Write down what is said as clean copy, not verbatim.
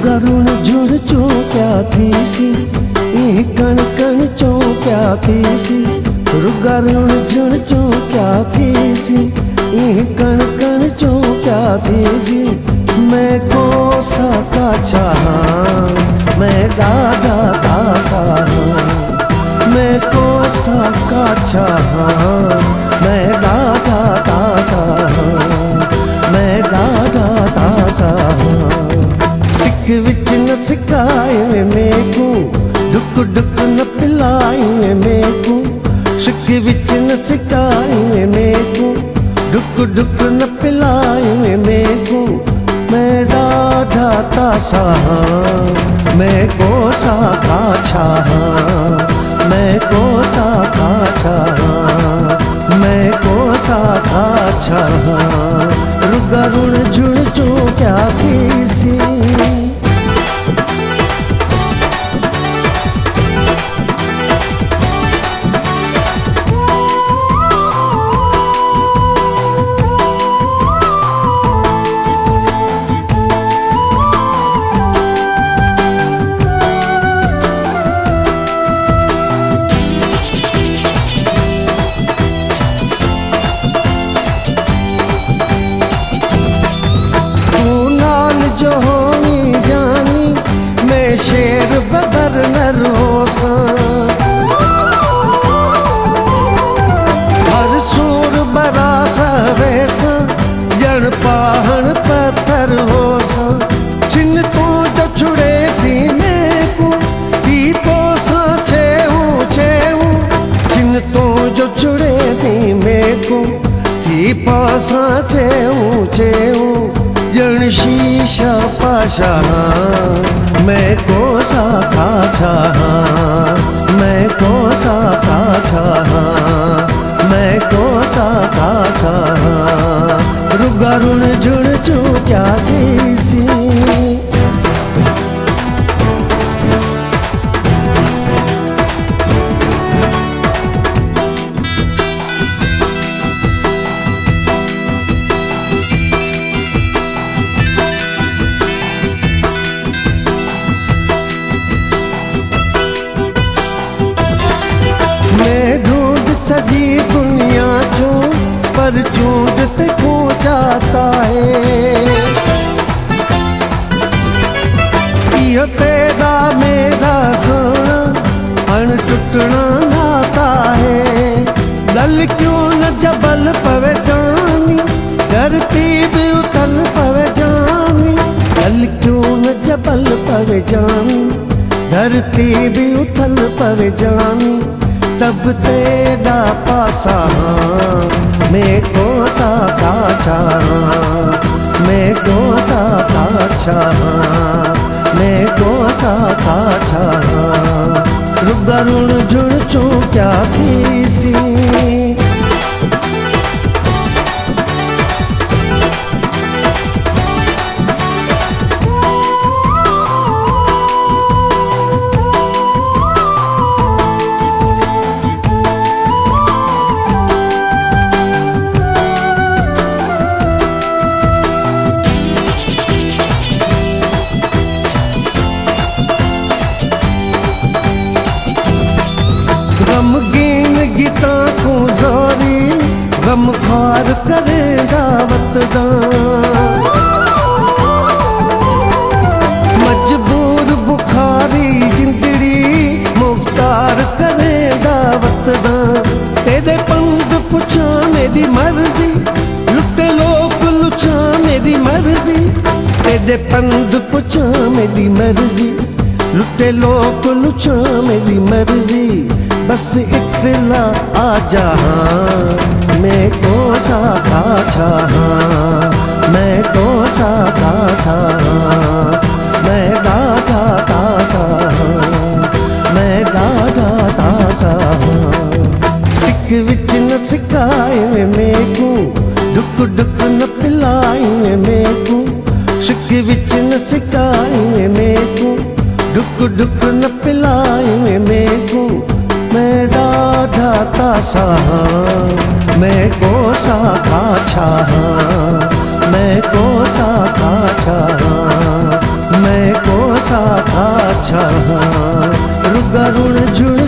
रुण जुण चो क्या थीसी कण कण चो क्या थीसी रुण जुण चो क्या थीसी कण कण चो क्या थीसी मैं कोसा का चाहा मैं डाढा तासा मैं कोसा का चाहा मैं डाढा तासा मैं डाढा तासा सिक विच न सिकाए मेकू डुक डुक न पिलाए मेकू सिक विच न सिकाए मेकू डुक डुक न पिलाए मेकू मैं डाढा तासा मैं कोसा का चाहा मैं कोसा का चाहा मैं कोसा का चाहा रुण जुण चो क्या थीसी जो होनी जानी मैं शेर बबर न रोसा हर सूर बरा सा वैसा जन पाहन पत्थर होसा छिन तो जो छुड़े सीने को की पोसा छेऊ छिन तो जो छुड़े सीने को की पोसा छेऊ जन शीशा पाशा मैं कोसा का चाहा मैं कोसा का चाहा मैं कोसा का चाहा रुण जुण चो क्या थीसी सजी दुनिया चो पर चूंडते खो जाता है यो तेरा मेरा सोना अण टुटना नाता है लल क्यों न जबल पवे जानी धरती भी उथल पवे जानी लल क्यों न जबल पवे जानी धरती भी उथल पवे जानी तब तेरा पासा मैं कोसा का चाहा मैं कोसा का चाहा मैं कोसा का चाहा रुण जुण चो क्या थीसी गमगीन गीता को जोरी गम खार करे दावत दा मजबूर बुखारी जिंदड़ी मुख्तार करे दावत दा तेरे पंद पुछा मेरी मर्जी लुटे लोग लुचा मेरी मर्जी तेरे पंद पुछा मेरी मर्जी लुटे लोग लुचा मेरी मर्जी बस इतला आ जहाँ मैं कोसा का चाहा मैं कोसा का चाहा मैं डाढा तासा मैं डाढा तासा सिक विच न सिकाए मेकू डुक डुक न पिलाए मेकू सिक विच न सिकाए मेकू डुक डुक न पिलाए मेकू मैं डाढा तासा मैं कोसा का चाहा मैं कोसा का चाहा मैं साथ अच्छा रुगा रुण जुण